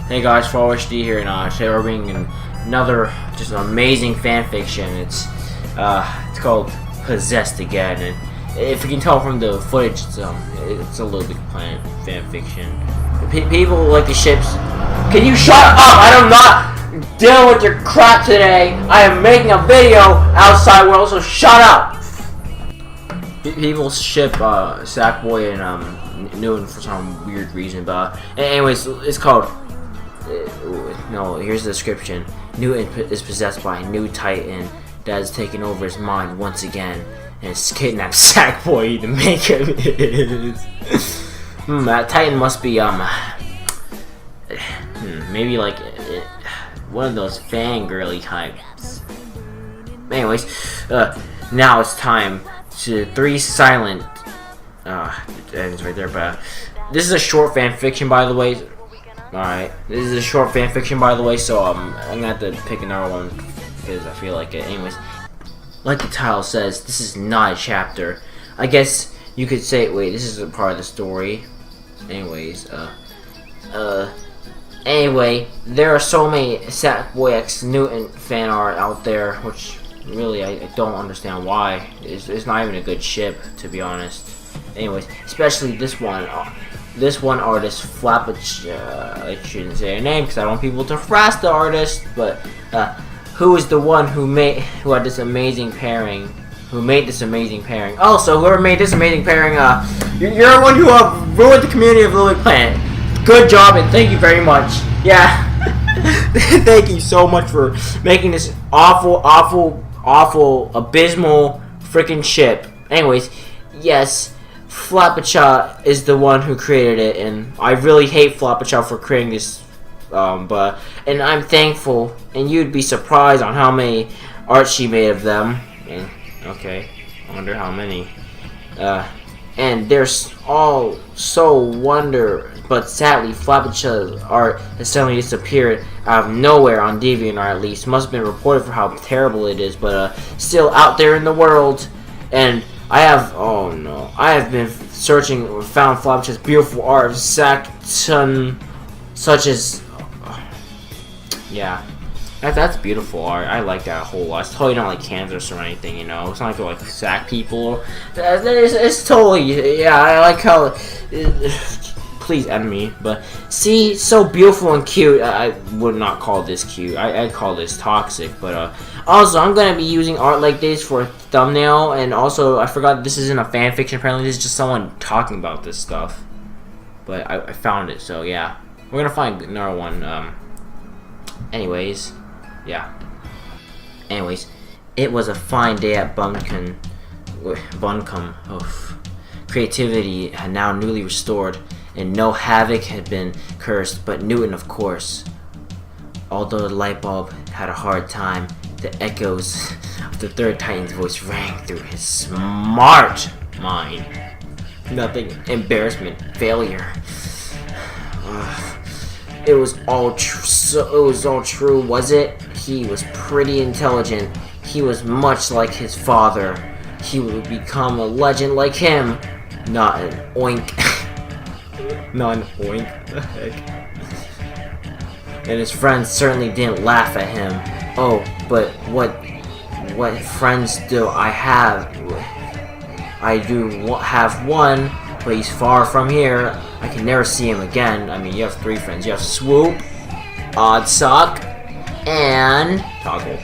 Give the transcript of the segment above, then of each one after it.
Hey guys, Fall HD here, and today we're bringing another just an amazing fan fiction. It's called Possessed Again, and if you can tell from the footage, it's a little bit fan fiction. People like the ships. Can you shut up? I am not dealing with your crap today. I am making a video outside world, so shut up. People ship Sackboy and Newton for some weird reason, but anyways, it's called. No, here's the description. Newton is possessed by a new titan that has taken over his mind once again and has kidnapped Sackboy to make him his. That titan must be maybe like one of those fangirly types. Anyways, now it's time to 3 silent. It ends right there, but this is a short fan fiction, by the way. Alright, this is a short fan fiction, by the way, so I'm gonna have to pick another one because I feel like it. Anyways, like the title says, this is not a chapter. I guess you could say, wait, this is a part of the story. Anyways, anyway, there are so many Sackboy X Newton fan art out there, which really I don't understand why. It's not even a good ship, to be honest. Anyways, especially this one. This one artist, I shouldn't say her name because I don't want people to harass the artist, but who is the one who had this amazing pairing? Who made this amazing pairing? Also, whoever made this amazing pairing, you're one who ruined the community of Little Big Planet. Good job and thank you very much. Yeah, thank you so much for making this awful, abysmal freaking ship. Anyways, yes. Flappacha is the one who created it, and I really hate Flappacha for creating this, and I'm thankful, and you'd be surprised on how many art she made of them, and, okay, I wonder how many, and there's all so wonder, but sadly, Flappacha's art has suddenly disappeared out of nowhere on DeviantArt, at least. Must have been reported for how terrible it is, but, still out there in the world, and I have been searching and found Flappacha's beautiful art of Sackton, such as, yeah, that's beautiful art. I like that a whole lot. It's totally not like Kansas or anything, you know. It's not like Sack people. It's totally, yeah, I like how, please end me, but see, so beautiful and cute. I would not call this cute. I'd call this toxic, but also I'm gonna be using art like this for a thumbnail, and also I forgot this isn't a fan fiction. Apparently this is just someone talking about this stuff, but I found it, so yeah, we're gonna find another one. Anyways, yeah. Anyways, it was a fine day at Buncombe. Oof. Creativity had now newly restored, and no havoc had been cursed, but Newton, of course. Although the light bulb had a hard time, the echoes of the third Titan's voice rang through his smart mind. Nothing, embarrassment, failure. It was all true, was it? He was pretty intelligent. He was much like his father. He would become a legend like him. Not an oink. Not an oink. What the heck? And his friends certainly didn't laugh at him. Oh, but what friends do I have? I do have one, but he's far from here. I can never see him again. I mean, you have 3 friends. You have Swoop, Oddsock, and Toggle.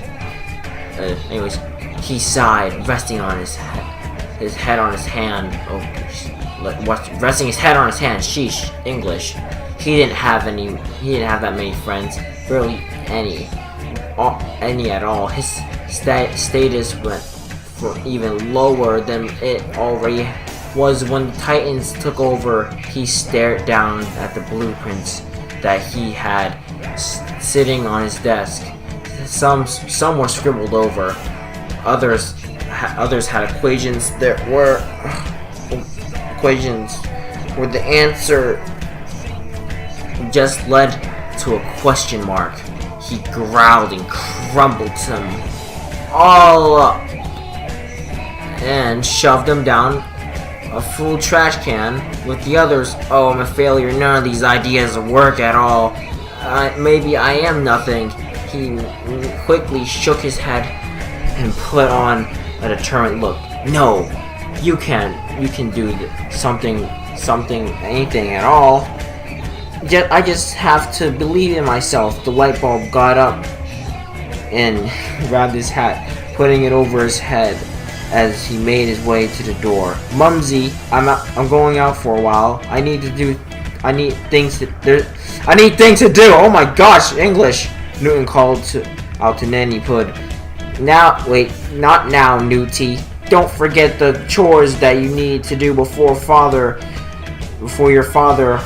Anyways, he sighed, resting on his head on his hand. Resting his head on his hand. Sheesh, English. He didn't have that many friends, barely any at all. His status went for even lower than it already was when the Titans took over. He stared down at the blueprints that he had sitting on his desk. Some were scribbled over. Others had equations that were where the answer just led to a question mark. He growled and crumbled them all up and shoved them down a full trash can with the others. Oh, I'm a failure. None of these ideas work at all. maybe I am nothing. He quickly shook his head and put on a determined look. No, you can do something, anything at all. I just have to believe in myself. The light bulb got up and grabbed his hat, putting it over his head as he made his way to the door. Mumsy, I'm going out for a while. I need things to do. Oh my gosh, English. Newton called out to Nanny Pud. Not now, Newty. Don't forget the chores that you need to do before your father.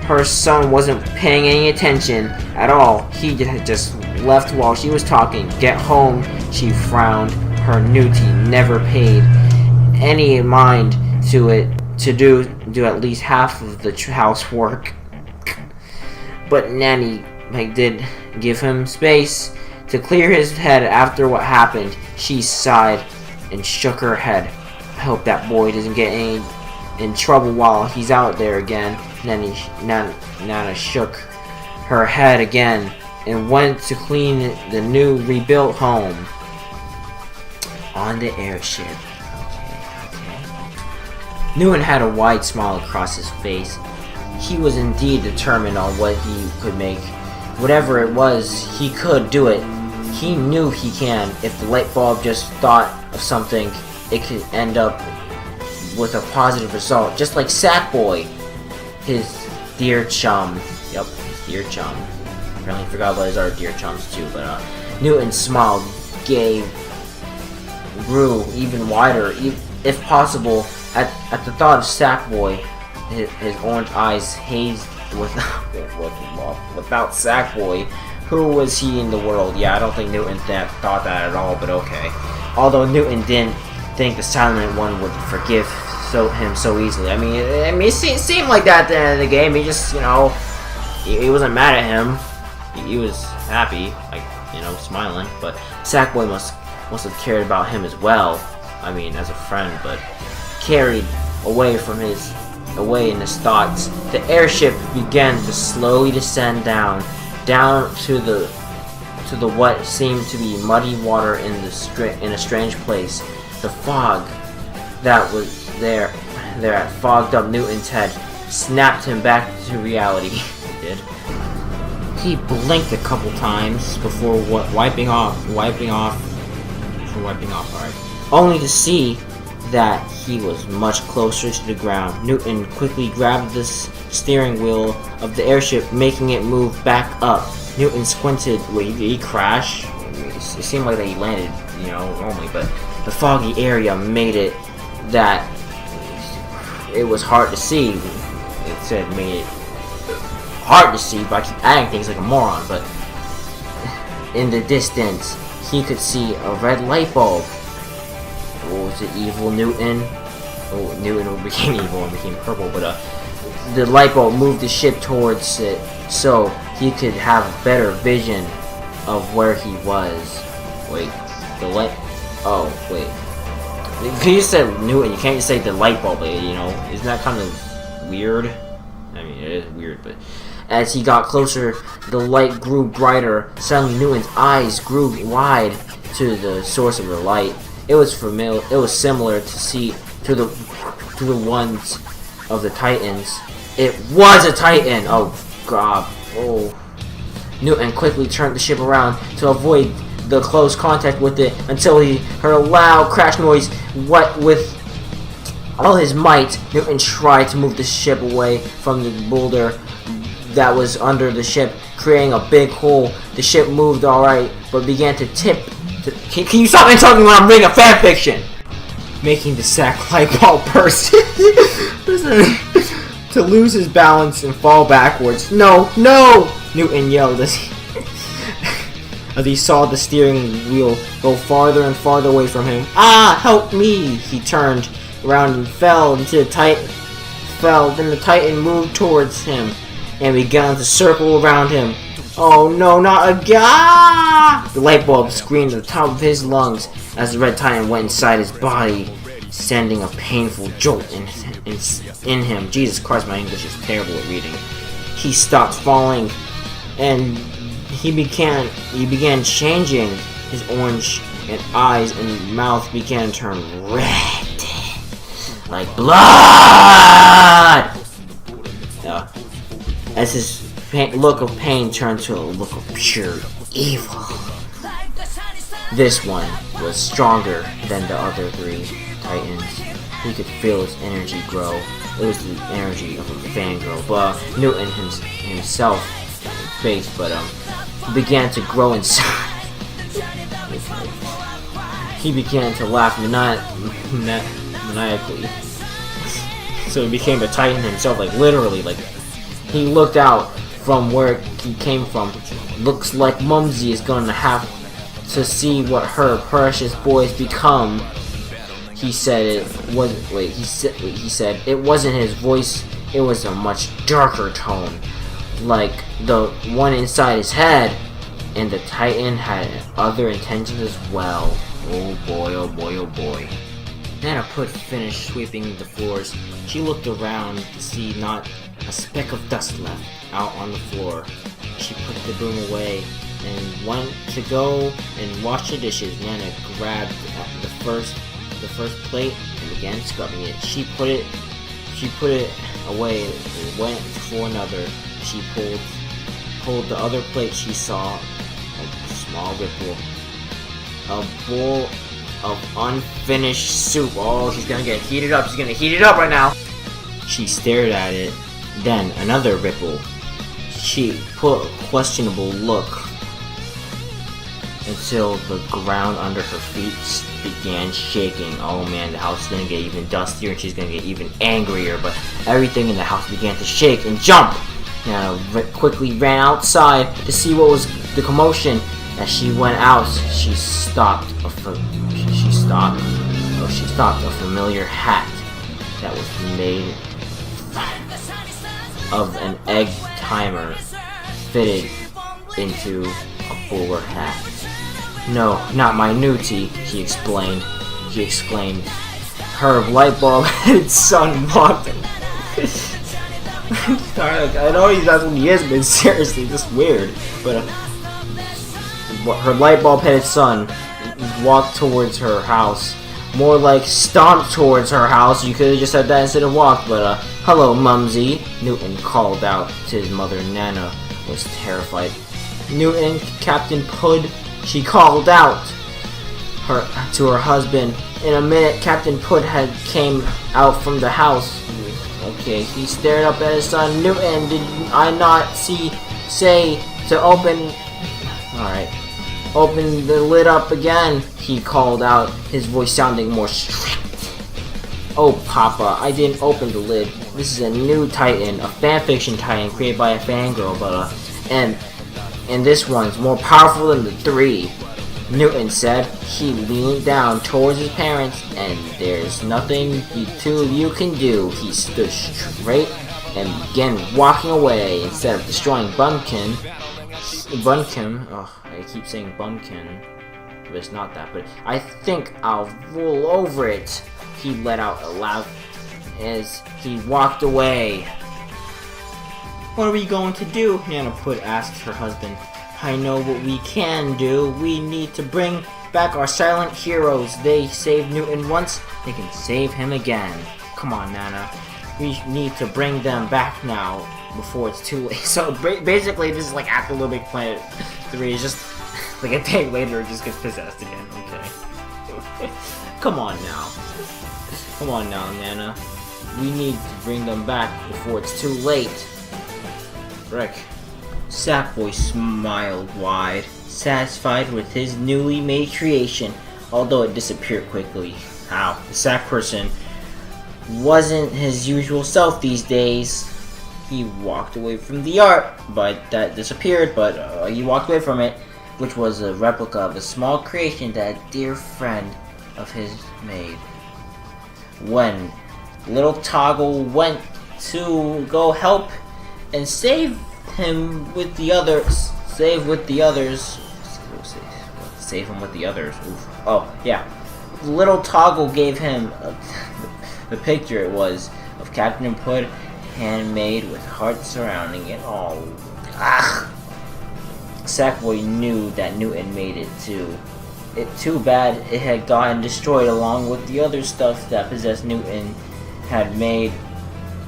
Her son wasn't paying any attention at all. He had just left while she was talking. Get home, she frowned. Her Newty never paid any mind to it to do at least half of the housework. But Nanny did give him space to clear his head after what happened. She sighed and shook her head. I hope that boy doesn't get in trouble while he's out there again. Nana shook her head again and went to clean the new rebuilt home. On the airship. Okay. Newton had a wide smile across his face. He was indeed determined on what he could make. Whatever it was, he could do it. He knew he can. If the light bulb just thought of something, it could end up with a positive result. Just like Sackboy, his dear chum. Yep, his dear chum. Apparently forgot about his other dear chums too, but Newton's smile grew even wider, if possible, at the thought of Sackboy. His orange eyes hazed without Sackboy. Who was he in the world? Yeah, I don't think Newton thought that at all, but okay. Although Newton didn't think the Silent One would forgive him so easily. I mean, it seemed like that at the end of the game. He just, he wasn't mad at him. He was happy, smiling. But Sackboy must have cared about him as well. I mean, as a friend, but carried away in his thoughts, the airship began to slowly descend down to the what seemed to be muddy water in a strange place. The fog that was there had fogged up Newton's head, snapped him back to reality. He did. He blinked a couple times before wiping off, alright. Only to see that he was much closer to the ground. Newton quickly grabbed the steering wheel of the airship, making it move back up. Newton squinted. Wait, did he crash? It seemed like that he landed, normally, but the foggy area made it that it was hard to see. It said made it hard to see, but I keep adding things like a moron, but in the distance, he could see a red light bulb. Was it evil Newton? Oh, Newton became evil and became purple, but the light bulb moved the ship towards it so he could have a better vision of where he was. Wait, the light... Oh, wait. You said Newton, you can't just say the light bulb, isn't that kind of weird? I mean, it is weird, but... As he got closer, the light grew brighter. Suddenly, Newton's eyes grew wide to the source of the light. It was familiar. It was similar to the ones of the Titans. It was a Titan. Oh God. Oh. Newton quickly turned the ship around to avoid the close contact with it until he heard a loud crash noise. What with all his might, Newton tried to move the ship away from the boulder that was under the ship, creating a big hole. The ship moved alright, but began to tip. Can you stop interrupting when I'm reading a fanfiction? Making the sack light bulb burst to lose his balance and fall backwards. No, no! Newton yelled as he saw the steering wheel go farther and farther away from him. Ah, help me! He turned around and fell into the Titan. Then the Titan moved towards him and began to circle around him. Oh no, not again! The light bulb screamed at the top of his lungs as the red Titan went inside his body, sending a painful jolt in him. Jesus Christ, my English is terrible at reading. he stopped falling, and he began changing. His orange and eyes and mouth began to turn red, like blood. As his look of pain turned to a look of pure evil. This one was stronger than the other 3 titans. He could feel his energy grow. It was the energy of a fangirl, but Newton himself face, but began to grow inside. He began to laugh maniacally. So he became a titan himself, like literally, like he looked out from where he came from. Looks like Mumsy is gonna have to see what her precious boys become. He said it wasn't. He said it wasn't his voice. It was a much darker tone, like the one inside his head. And the Titan had other intentions as well. Oh boy! Oh boy! Oh boy! Nana finished sweeping the floors. She looked around to see not a speck of dust left out on the floor. She put the broom away and went to go and wash the dishes. Nana grabbed the first plate and began scrubbing it. She put it away and went for another. She pulled the other plate. She saw a small ripple, a bowl of unfinished soup. Oh, she's gonna get heated up. She's gonna heat it up right now. She stared at it. Then another ripple. She put a questionable look until the ground under her feet began shaking. Oh man, the house is gonna get even dustier and she's gonna get even angrier, but everything in the house began to shake and jump. Nana quickly ran outside to see what was the commotion. As she went out, she stopped a familiar hat that was made of an egg timer fitted into a bowler hat. No, not my newtie, he exclaimed. Her light bulb-headed son walked in. I know that's what he is, but seriously, just weird. But her light bulb-headed son walked towards her house. More like stomped towards her house. You could have just said that instead of walked, but hello, Mumsy, Newton called out to his mother. Nana was terrified. Newton, Captain Pud, she called out to her husband. In a minute, Captain Pud had came out from the house. Okay, he stared up at his son. Newton, did I not say to open? Alright. Open the lid up again, he called out, his voice sounding more strict. Oh, Papa, I didn't open the lid. This is a new Titan, a fanfiction Titan created by a fangirl, but and this one's more powerful than the 3. Newton said. He leaned down towards his parents, and there's nothing you two of you can do. He stood straight and began walking away. Instead of destroying Bumpkin, oh, I keep saying Bumpkin, but it's not that, but I think I'll roll over it. He let out a laugh as he walked away. What are we going to do? Nana asked her husband. I know what we can do. We need to bring back our silent heroes. They saved Newton once, they can save him again. Come on, Nana. We need to bring them back now before it's too late. So basically, this is like after Little Big Planet 3. It's just like a day later, it just gets possessed again. Okay. Come on now. Come on now, Nana. We need to bring them back before it's too late. Frick. Sackboy smiled wide, satisfied with his newly made creation, although it disappeared quickly. How? The sack person wasn't his usual self these days. He walked away from the art, but that disappeared, but he walked away from it, which was a replica of a small creation that a dear friend of his made. When little Toggle went to go help and save him with the others, save him with the others. Oof. Oh yeah, little Toggle gave him the picture. It was of Captain Pud handmade with hearts surrounding it all. Ah! Sackboy knew that Newton made it too. Too bad it had gotten destroyed along with the other stuff that possessed Newton had made.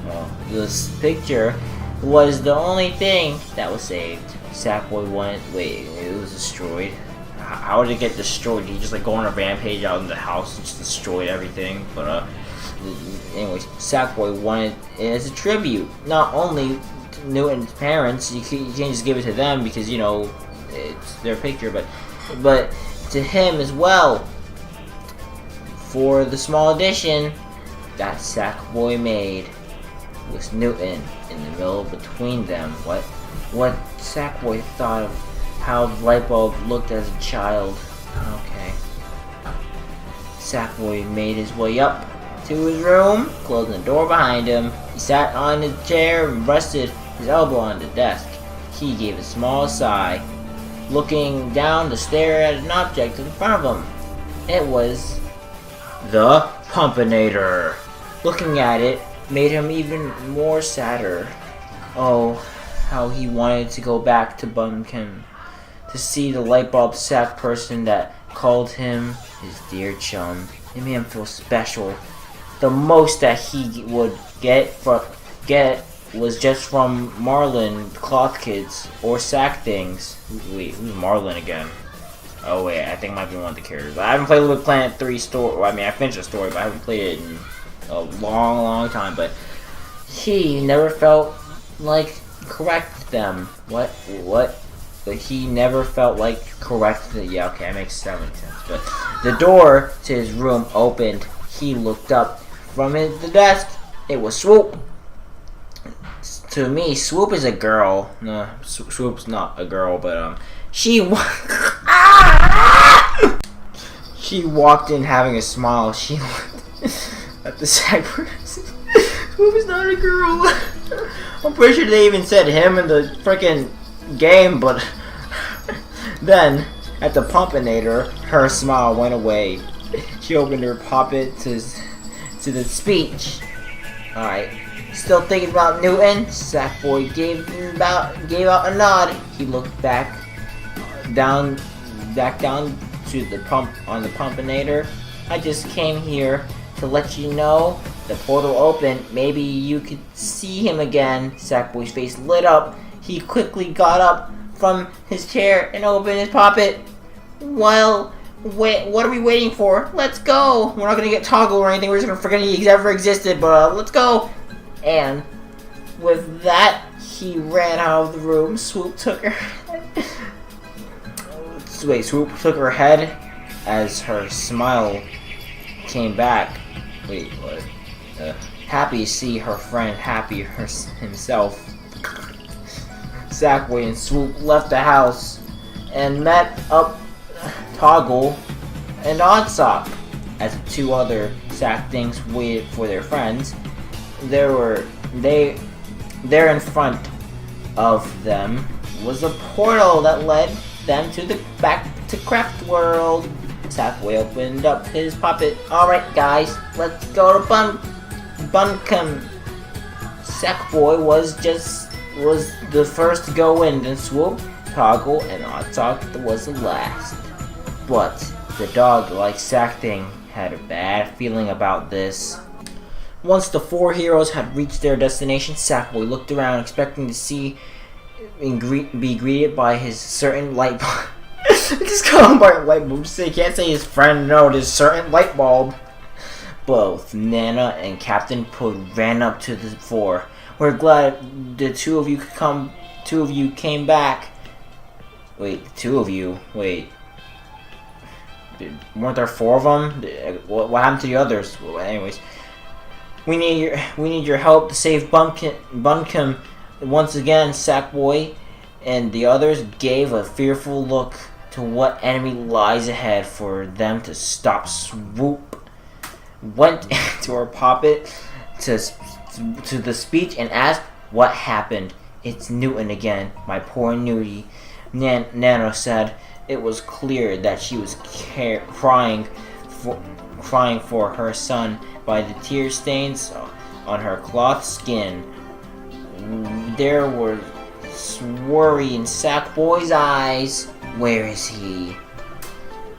Well, this picture was the only thing that was saved. Sackboy wait, it was destroyed. How did it get destroyed? Did he just like go on a rampage out in the house and just destroyed everything? But anyways, Sackboy wanted it as a tribute. Not only to Newton's parents, you can't just give it to them because you know it's their picture, but to him as well. For the small edition that Sackboy made was Newton in the middle between them. What Sackboy thought of how the light bulb looked as a child. Okay. Sackboy made his way up to his room, closing the door behind him. He sat on his chair and rested his elbow on the desk. He gave a small sigh, looking down to stare at an object in front of him. It was the Pumpinator. Looking at it made him even more sadder. Oh, how he wanted to go back to Bunkin to see the light bulb sack person that called him his dear chum. It made him feel special. The most that he would get was just from Marlin Cloth Kids or Sack Things. Wait, who's Marlin again? Oh wait, I think it might be one of the characters. I haven't played Little Planet 3 story. Well, I mean, I finished the story, but I haven't played it in a long time. But he never felt like correct them. What? But he never felt like correct. Yeah, okay, that makes sense. But the door to his room opened. He looked up from the desk. It was Swoop. To me, Swoop is a girl. No, Swoop's not a girl, but she she walked in having a smile. She looked at the side person. Swoop is not a girl. I'm pretty sure they even said him in the freaking game, but then at the Pumpinator, her smile went away. She opened her poppet to the speech. Alright. Still thinking about Newton? Sackboy gave out a nod. He looked back down to the Pumpinator. I just came here to let you know the portal opened. Maybe you could see him again. Sackboy's face lit up. He quickly got up from his chair and opened his poppet. Well, wait, what are we waiting for? Let's go. We're not gonna get Toggle or anything. We're just gonna forget he ever existed. But let's go. And with that, he ran out of the room. Swoop took her. Swoop took her head as her smile came back. Wait, what? Happy to see her friend happy himself. Sackboy and Swoop left the house and met up Toggle and Oddsock as the two other Sack Things waited for their friends. There in front of them was a portal that led them to the back to Craft World. Sackboy opened up his poppet. Alright guys, let's go to Bunkum. Sackboy was the first to go in, then Swoop, Toggle, and Oddsock was the last. But the dog, like Sack Thing, had a bad feeling about this. Once the four heroes had reached their destination, Sackboy looked around, expecting to see and be greeted by his certain light bulb. Just call him by light bulb. You can't say his friend. No, his certain light bulb. Both Nana and Captain Pud ran up to the four. We're glad the two of you could come. Two of you came back. Wait, two of you. Wait. Weren't there four of them? What happened to the others? Well, anyways. We need your help to save Bunkum. Once again, Sackboy and the others gave a fearful look to what enemy lies ahead for them to stop. Swoop went into her poppet to the speech and asked what happened. It's Newton again, my poor Newty. Nano said it was clear that she was crying for her son by the tear stains on her cloth skin. there were worry in Sackboy's eyes. Where is he?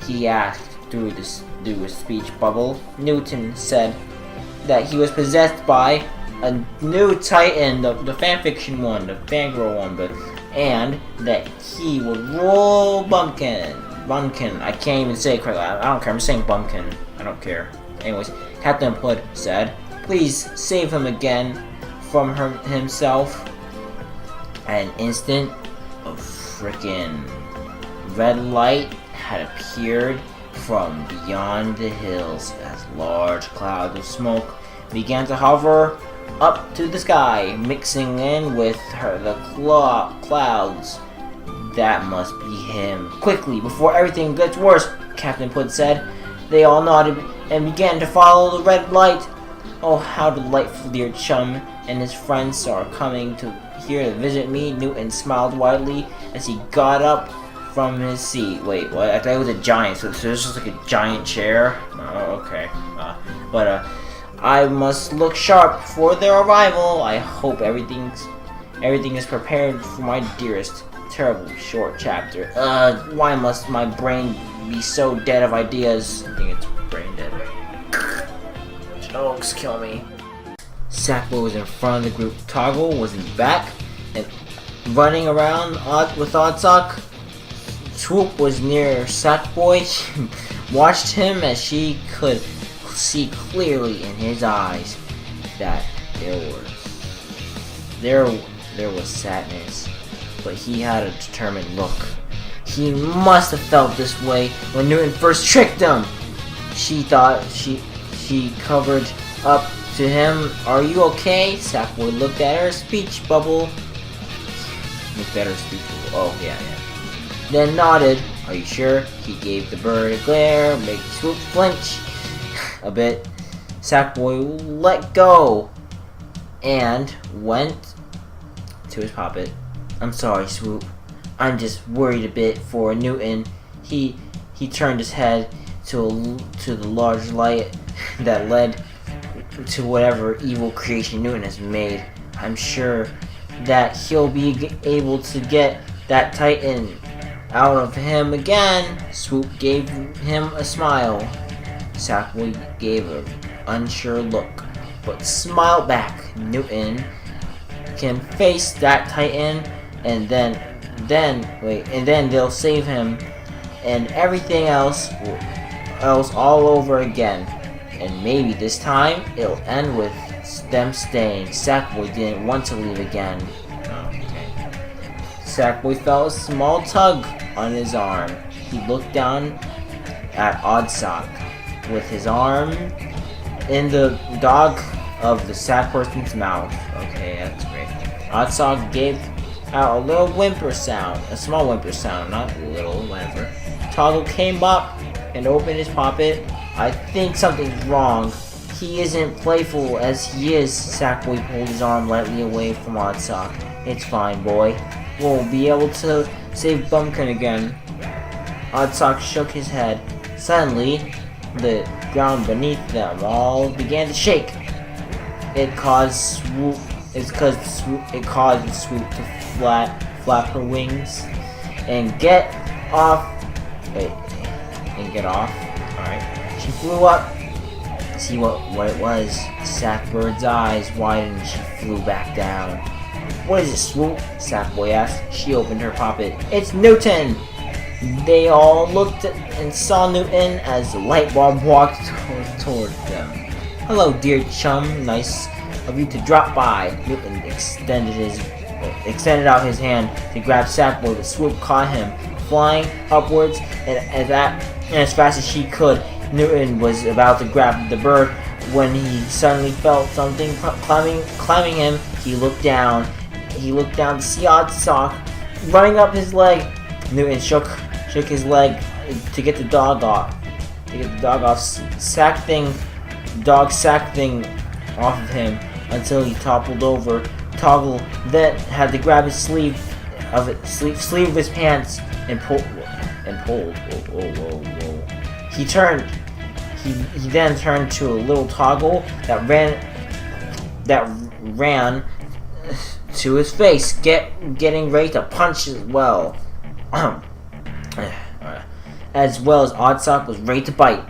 He asked through a speech bubble. Newton said that he was possessed by a new Titan, the fanfiction one, the fangirl one, and that he would roll Bumpkin. I can't even say it correctly. I don't care. I'm saying Bumpkin. I don't care. Anyways, Captain Hood said, "Please save him again from himself." At an instant, a frickin' red light had appeared from beyond the hills as large clouds of smoke began to hover up to the sky, mixing in with the clouds. That must be him. Quickly, before everything gets worse, Captain Hood said. They all nodded and began to follow the red light. Oh, how delightful, dear chum and his friends are coming here to visit me. Newton smiled widely as he got up from his seat. Wait, what? I thought it was a giant, so there's just like a giant chair? Oh, okay. I must look sharp for their arrival. I hope everything is prepared for my dearest. Terrible short chapter. Why must my brain be so dead of ideas? I think it's brain dead. Jokes kill me. Sackboy was in front of the group. Toggle was in back and running around with Oddsock. Swoop was near Sackboy. She watched him as she could see clearly in his eyes that there was sadness, but he had a determined look. He must have felt this way when Newton first tricked him. She thought she covered up to him. Are you okay? Sackboy looked at her speech bubble. Oh, yeah. Then nodded. Are you sure? He gave the bird a glare, making Swoop flinch a bit. Sackboy let go and went to his poppet. I'm sorry, Swoop. I'm just worried a bit for Newton. He turned his head to the large light that led to whatever evil creation Newton has made. I'm sure that he'll be able to get that Titan out of him again. Swoop gave him a smile. Sackboy gave an unsure look, but smiled back. Newton can face that Titan, and then they'll save him, and everything else all over again. And maybe this time it'll end with them staying. Sackboy didn't want to leave again. Sackboy felt a small tug on his arm. He looked down at Oddsock with his arm in the dog of the sack person's mouth. Okay, that's great. Oddsock gave out a little whimper sound, a small whimper sound, not little, whatever. Toggle came up and opened his poppet. I think something's wrong. He isn't playful as he is. Sackboy pulled his arm lightly away from Oddsock. It's fine, boy. We'll be able to save Bumpkin again. Oddsock shook his head. Suddenly, the ground beneath them all began to shake. It caused Swoop to flap her wings and get off. Alright. She flew up. See what it was. Sackbird's eyes widened and she flew back down. What is it, Swoop? Sackboy asked. She opened her poppet. It's Newton! They all looked and saw Newton as the light bulb walked toward them. Hello, dear chum. Nice of you to drop by. Newton extended out his hand to grab Sackboy, but Swoop caught him, flying upwards, and as fast as she could. Newton was about to grab the bird when he suddenly felt something climbing him. He looked down to see Oddsock running up his leg. Newton shook his leg to get the dog off. Sack thing off of him until he toppled over. Toggle then had to grab his sleeve of his pants and pulled. Whoa. He then turned to a little Toggle that ran to his face, getting ready to punch as well. As well as Oddsock was ready to bite.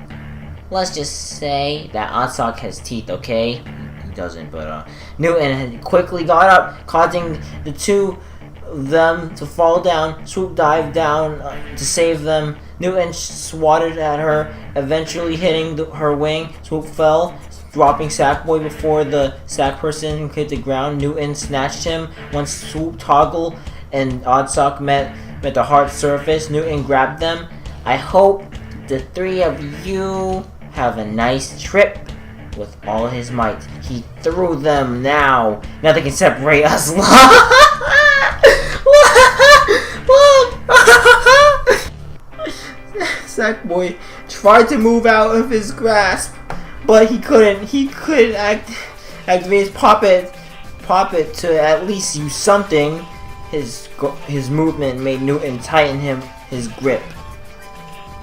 Let's just say that Oddsock has teeth, okay? He doesn't, but Newton quickly got up, causing the two of them to fall down. Swoop dived down to save them. Newton swatted at her, eventually hitting her wing. Swoop fell, dropping Sackboy before the sack person hit the ground. Newton snatched him. Once Swoop toggled and Oddsock met the hard surface, Newton grabbed them. I hope the three of you have a nice trip. With all his might, he threw them. Now nothing can separate us. Sackboy tried to move out of his grasp, but he couldn't. He couldn't activate his poppet to at least use something. His movement made Newton tighten his grip.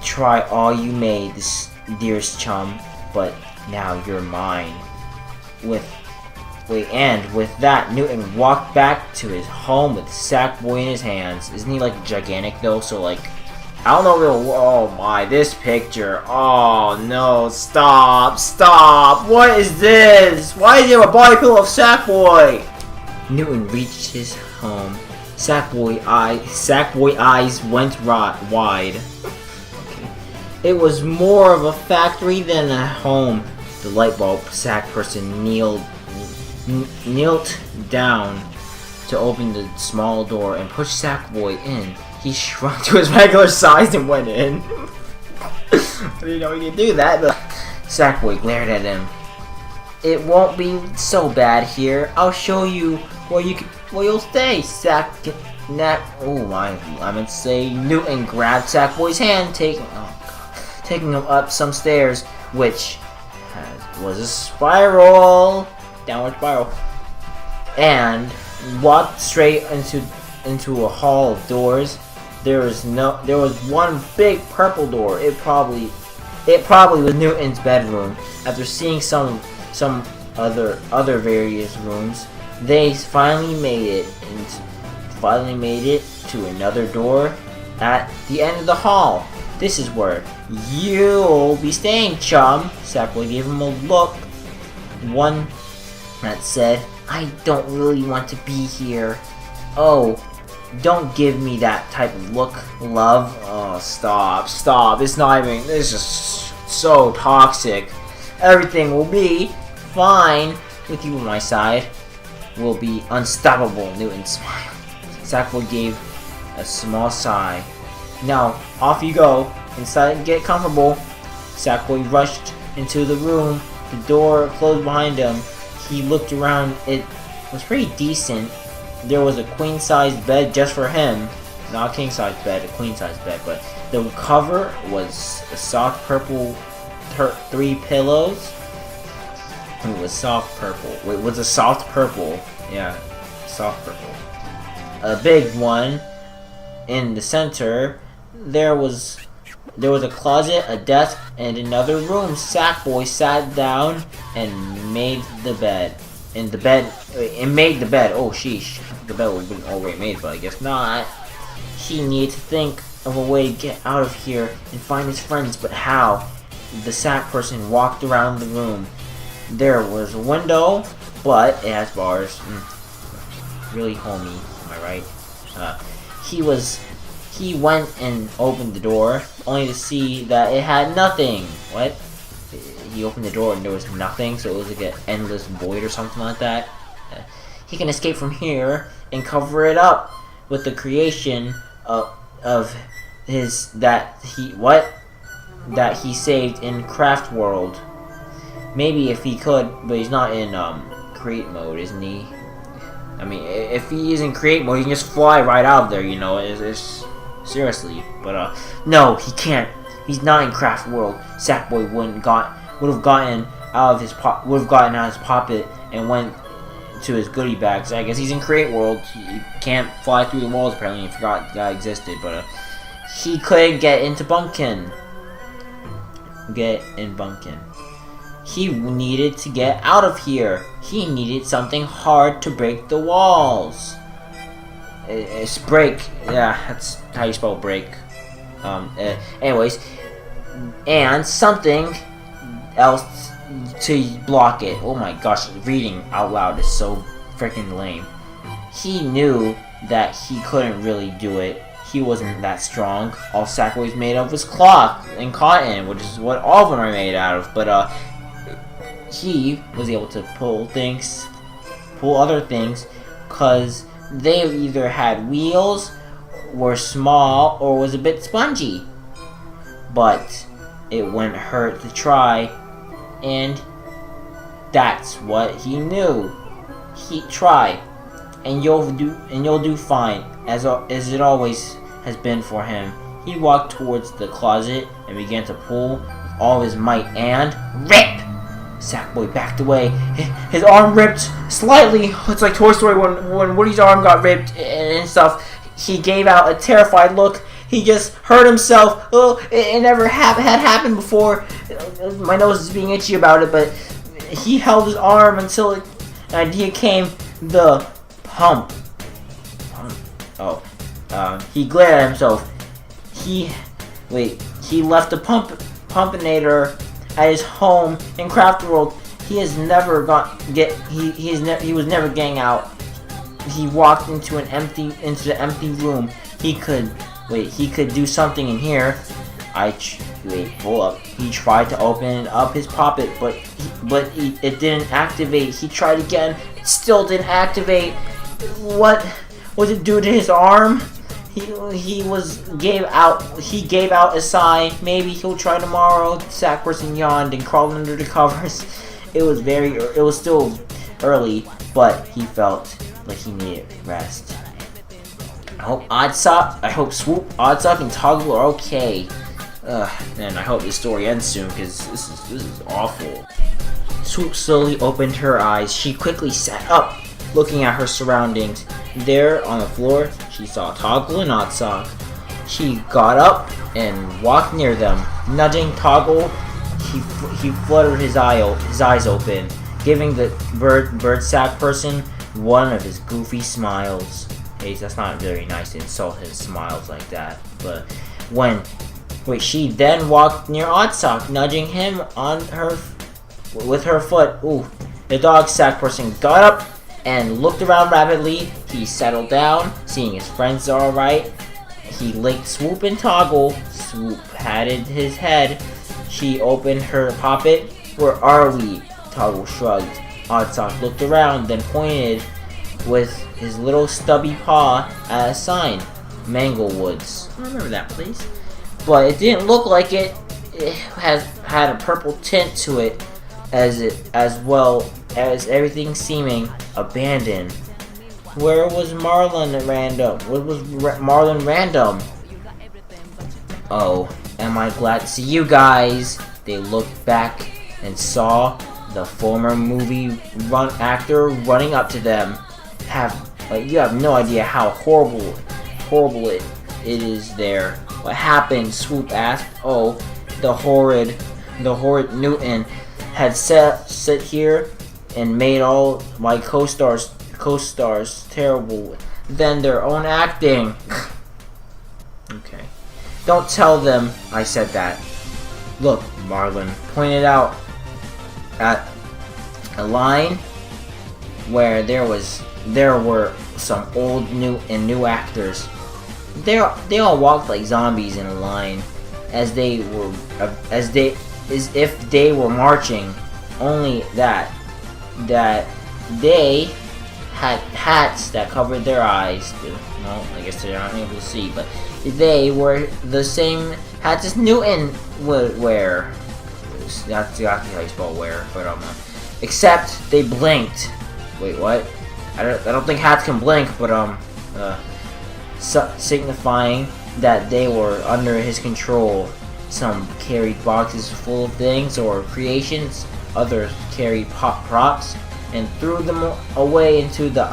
Try all you may, dearest chum, but now you're mine. With that, Newton walked back to his home with Sackboy in his hands. Isn't he like gigantic though? So like, I don't know. Oh my, this picture. Oh no! Stop! What is this? Why is there a body pillow of Sackboy? Newton reached his home. Sackboy eyes went wide. It was more of a factory than a home. The light bulb sack person knelt down to open the small door and push Sackboy in. He shrunk to his regular size and went in. I didn't know he could do that, but Sackboy glared at him. It won't be so bad here. I'll show you where you'll stay. I meant to say Newton grabbed Sackboy's hand, taking him up some stairs, which was a spiral, downward spiral, and walked straight into a hall of doors. There was one big purple door. It probably was Newton's bedroom. After seeing some other various rooms, they finally made it to another door at the end of the hall. This is where you'll be staying, chum. Sackboy gave him a look, one that said, I don't really want to be here. Oh, don't give me that type of look, love. Oh, stop. It's just so toxic. Everything will be fine with you on my side. We'll be unstoppable, Newton smiled. Sackboy gave a small sigh. Now, off you go. Inside and get comfortable. Sackboy rushed into the room. The door closed behind him. He looked around. It was pretty decent. There was a queen-size bed just for him. Not a king-size bed, a queen-size bed. But the cover was a soft purple, 3 pillows. It was soft purple. Wait, was a soft purple? Yeah, soft purple. A big one in the center. There was a closet, a desk, and another room. Sackboy sat down and made the bed. Oh sheesh. The bed would have been already made, but I guess not. He needed to think of a way to get out of here and find his friends, but how? The sack person walked around the room. There was a window, but it has bars. Really homey, am I right? He went and opened the door, only to see that it had nothing. What? He opened the door and there was nothing, so it was like an endless void or something like that. He can escape from here and cover it up with the creation of his that he saved in Craft World. Maybe if he could, but he's not in create mode, isn't he? I mean, if he is in create mode, he can just fly right out of there, you know. It's seriously, but no, he can't. He's not in Craft World. Sackboy would have gotten out of his poppet and went to his goodie bags. I guess he's in Create World. He can't fly through the walls apparently. He forgot that existed, but he couldn't get into Bumpkin. Get in Bumpkin. He needed to get out of here. He needed something hard to break the walls. It's break. Yeah, that's how you spell break. Anyways, and something else to block it. Oh my gosh, reading out loud is so freaking lame. He knew that he couldn't really do it. He wasn't that strong. All Sackboy's made of was cloth and cotton, which is what all of them are made out of. But he was able to pull other things, cause they either had wheels, were small, or was a bit spongy. But it wouldn't hurt to try, and that's what he knew. He try, and you'll do fine, as it always has been for him. He walked towards the closet and began to pull with all his might and rip. Sackboy backed away. His arm ripped slightly. It's like Toy Story when Woody's arm got ripped and stuff. He gave out a terrified look. He just hurt himself. Oh, it never had happened before. My nose is being itchy about it, but he held his arm until an idea came. The pump. Oh. He glared at himself. He left the pumpinator at his home in Craft World. He was never getting out. He walked into the empty room. He could do something in here. Pull up. He tried to open up his pocket, but it didn't activate. He tried again. It still didn't activate. What was it due to his arm? He gave out a sigh. Maybe he'll try tomorrow. Sack person yawned and crawled under the covers. It was still early, but he felt like he needed rest. I hope Swoop, Oddsock, and Toggle are okay. And I hope this story ends soon, because this is awful. Swoop slowly opened her eyes. She quickly sat up, looking at her surroundings. There, on the floor, she saw Toggle and Oddsock. She got up and walked near them. Nudging Toggle, he fluttered his eyes open, giving the bird sack person one of his goofy smiles. Hey, that's not very nice to insult his smiles like that. But she then walked near Oddsock, nudging him with her foot. Ooh, the dog sack person got up and looked around rapidly. He settled down, seeing his friends are alright. He licked Swoop and Toggle. Swoop patted his head. She opened her pocket. Where are we? Toggle shrugged. Oddsock looked around, then pointed with his little stubby paw at a sign. Manglewoods. I remember that place. But it didn't look like it. It had a purple tint to it, as well as everything seeming abandoned. Where was Marlon Random? What was Marlon Random? Oh, am I glad to see you guys? They looked back and saw the former movie actor running up to them. You have no idea how horrible it is there. What happened? Swoop asked. Oh, the horrid Newton had sit here and made all my co-stars terrible than their own acting. Okay. Don't tell them I said that. Look, Marlon pointed out at a line where there were some old, new actors. They all walked like zombies in a line, as if they were marching. Only that they had hats that covered their eyes. Well, I guess they're not able to see, but they were the same hats as Newton would wear. That's exactly how you spell wear, but except they blinked. Wait, what? I don't think hats can blink, but signifying that they were under his control. Some carried boxes full of things or creations, others carried props and threw them away into the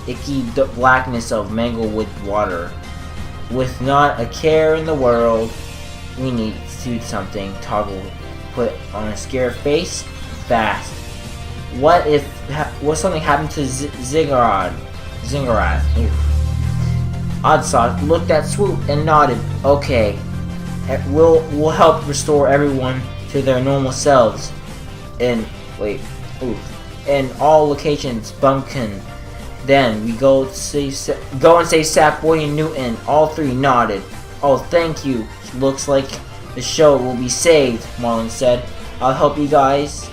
icky blackness of Manglewood water. With not a care in the world, we need to do something. Toggle put on a scared face fast. What something happened to Ziggurat? Oddsock looked at Swoop and nodded. Okay, we'll help restore everyone to their normal selves. In all locations, Bumpkin. Then we go and save Sackboy and Newton. All three nodded. Oh, thank you. Looks like the show will be saved, Marlin said. I'll help you guys.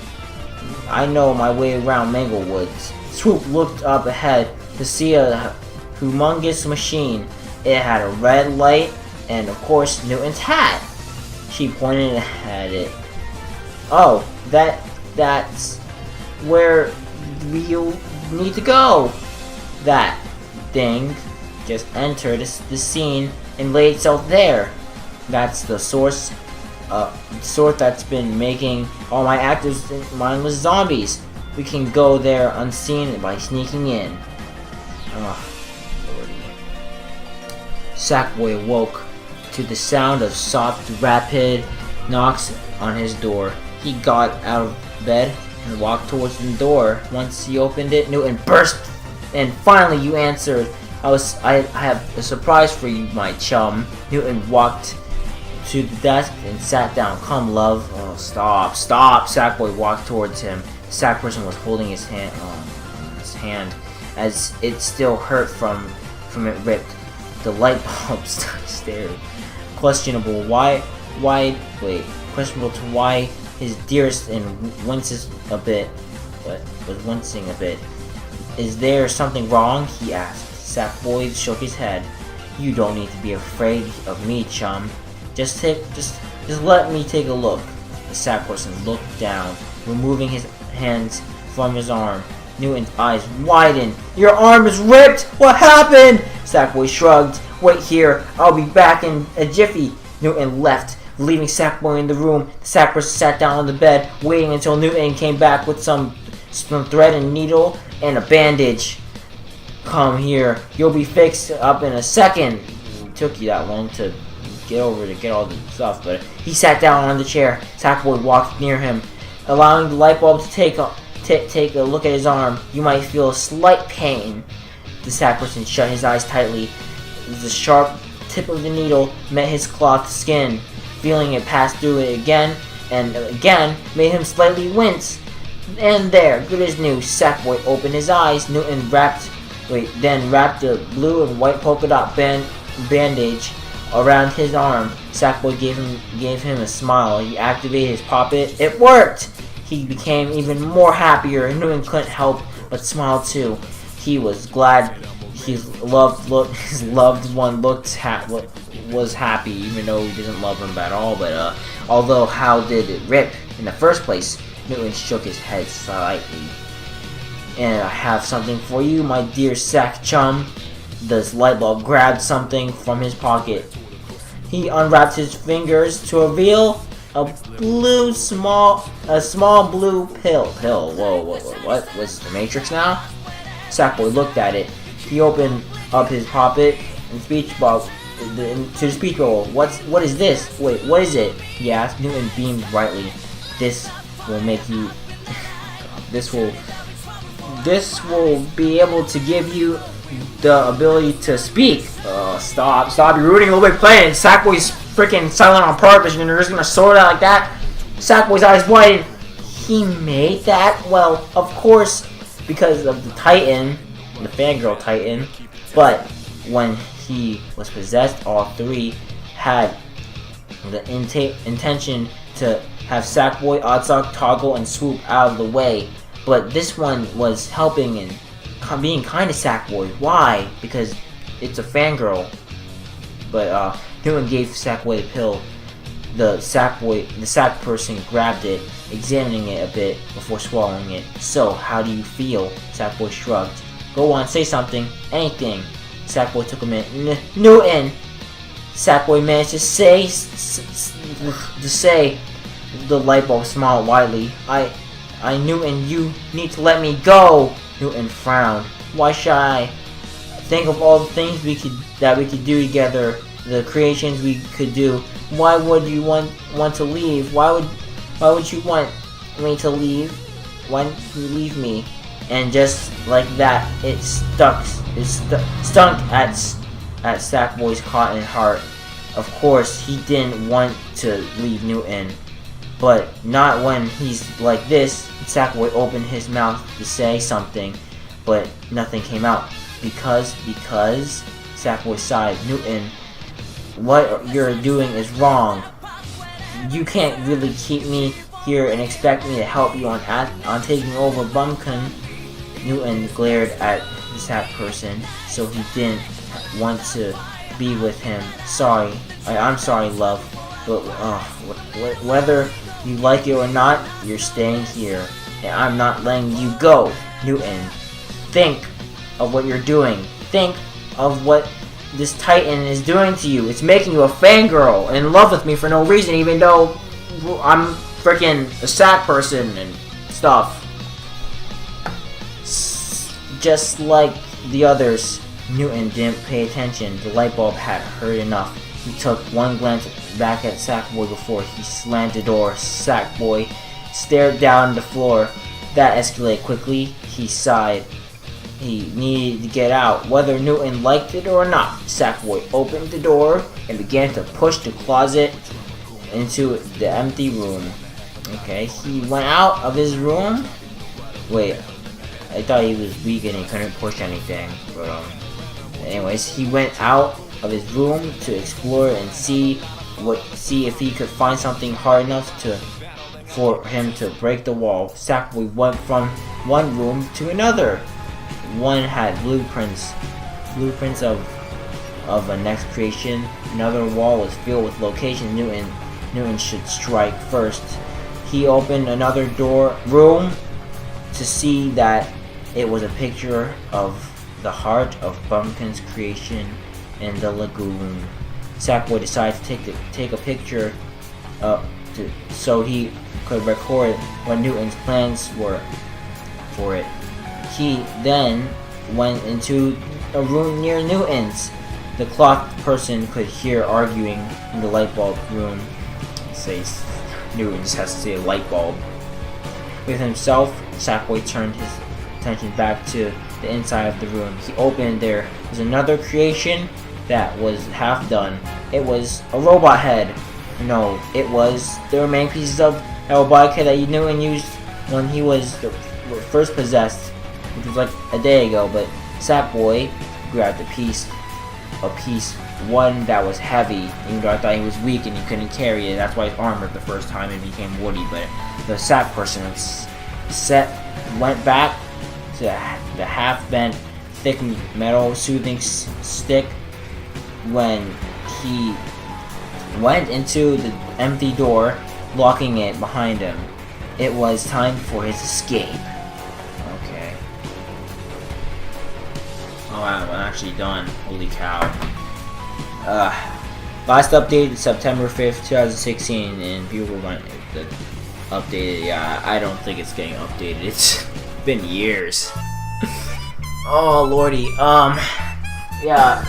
I know my way around Manglewoods. Swoop looked up ahead to see a humongous machine. It had a red light and, of course, Newton's hat. She pointed at it. Oh, that's where we'll need to go. That thing just entered the scene and laid itself there. That's the source that's been making all my actors mindless zombies. We can go there unseen by sneaking in. Lordy. Sackboy awoke to the sound of soft, rapid knocks on his door. He got out of bed and walked towards the door. Once he opened it, Newton burst. And finally, you answered. I have a surprise for you, my chum. Newton walked to the desk and sat down. Come, love. Oh, stop. Sackboy walked towards him. The sack person was holding his hand, as it still hurt from it ripped. The light bulb stared. Questionable to why his dearest and winces a bit. What was wincing a bit. Is there something wrong? He asked. Sackboy shook his head. You don't need to be afraid of me, chum. Just let me take a look. The sack person looked down, removing his hands from his arm. Newton's eyes widened. Your arm is ripped! What happened? Sackboy shrugged. Wait here. I'll be back in a jiffy. Newton left, leaving Sackboy in the room. The sack person sat down on the bed, waiting until Newton came back with some thread and needle and a bandage. Come here. You'll be fixed up in a second. It took you that long to get all the stuff, but he sat down on the chair. Sackboy walked near him, allowing the light bulb to take a look at his arm. You might feel a slight pain. The sack person shut his eyes tightly. The sharp tip of the needle met his cloth skin. Feeling it pass through it again and again made him slightly wince. And there, good as new, Sackboy opened his eyes. Newton then wrapped the blue and white polka dot bandage around his arm. Sackboy gave him a smile. He activated his puppet. It worked! He became even more happier. Newton couldn't help but smile too. He was glad his loved one was happy, even though he didn't love him at all. But although how did it rip in the first place? Newton shook his head slightly. And I have something for you, my dear sack chum. The light bulb grabbed something from his pocket. He unwrapped his fingers to reveal a small blue pill. Whoa, what? Was it the Matrix now? Sackboy looked at it. He opened up his pocket and to the speech bubble. What is this? Wait, what is it? He asked. Newton beamed brightly. This will be able to give you the ability to speak. Stop, you're ruining a little bit playing. Sackboy's freaking silent on purpose and you're just gonna sort out like that? Sackboy's eyes widened. He made that? Well, of course, because of the Titan, the fangirl Titan, but when he was possessed, all three had the intention to have Sackboy, Oddsock, Toggle, and Swoop out of the way. But this one was helping and being kind to Sackboy. Why? Because it's a fangirl. But Newton gave Sackboy the pill. The sack person grabbed it, examining it a bit before swallowing it. So, how do you feel? Sackboy shrugged. Go on, say something. Anything. Sackboy took a minute. Newton! Sackboy managed to say. The light bulb smiled widely. Newton, you need to let me go. Newton frowned. Why should I? Think of all the things we could do together, the creations we could do. Why would you want to leave? Why Why would you want me to leave? Why didn't you leave me? And just like that, it stunk at Sackboy's cotton heart. Of course, he didn't want to leave Newton, but not when he's like this. Sackboy opened his mouth to say something, but nothing came out. Because Sackboy sighed. Newton, what you're doing is wrong. You can't really keep me here and expect me to help you on taking over Bumpkin. Newton glared at the sack person, so he didn't want to be with him. I'm sorry, love, but whether you like it or not, you're staying here, and I'm not letting you go. Newton, think of what you're doing. Think of what this Titan is doing to you. It's making you a fangirl and in love with me for no reason, even though I'm freaking a sack person and stuff. Just like the others, Newton didn't pay attention. The light bulb had heard enough. He took one glance back at Sackboy before he slammed the door. Sackboy stared down the floor. That escalated quickly. He sighed. He needed to get out, whether Newton liked it or not. Sackboy opened the door and began to push the closet into the empty room. Okay, he went out of his room. Wait, I thought he was weak and he couldn't push anything. But anyways, he went out of his room to explore and see if he could find something hard enough for him to break the wall. Sackboy went from one room to another. One had blueprints of a next creation. Another wall was filled with locations Newton should strike first. He opened another room to see that it was a picture of the heart of Bumpkin's creation in the lagoon. Sackboy decided to take a picture so he could record what Newton's plans were for it. He then went into a room near Newton's. The clock person could hear arguing in the light bulb room. Newton just has to say a light bulb. With himself, Sackboy turned his attention back to the inside of the room. He opened. There was another creation that was half done. It was a robot head. No, it was the remaining pieces of a robotic head that Newton used when he was first possessed, which was like a day ago. But Sackboy grabbed a piece, one that was heavy, even though I thought he was weak and he couldn't carry it. That's why his arm ripped the first time and became woody. But the sack person went back to the half-bent, thick metal soothing stick. When he went into the empty door, locking it behind him, it was time for his escape. Okay. Oh, I'm actually done. Holy cow. Last update is September 5th, 2016, and people want it updated. Yeah, I don't think it's getting updated. It's been years. Oh, lordy. Yeah.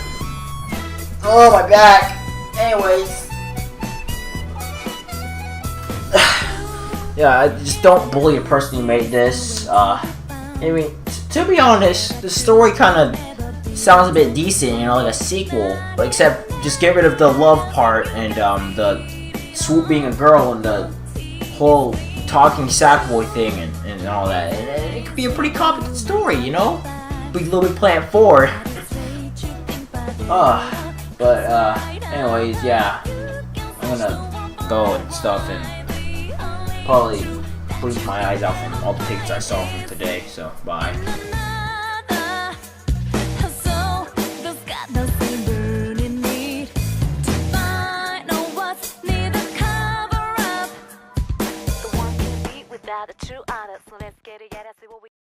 Oh, my back. Anyways. Yeah, just don't bully a person who made this. I mean, to be honest, the story kind of sounds a bit decent, you know, like a sequel. But except, just get rid of the love part and the Swoop being a girl and the whole talking Sackboy thing and all that. And it could be a pretty competent story, you know? Be Little Big Planet 4. Anyways, yeah. I'm gonna go and stuff and probably bleach my eyes out from all the pictures I saw from today, so bye. The true honest, so let's get it, yeah, that's what we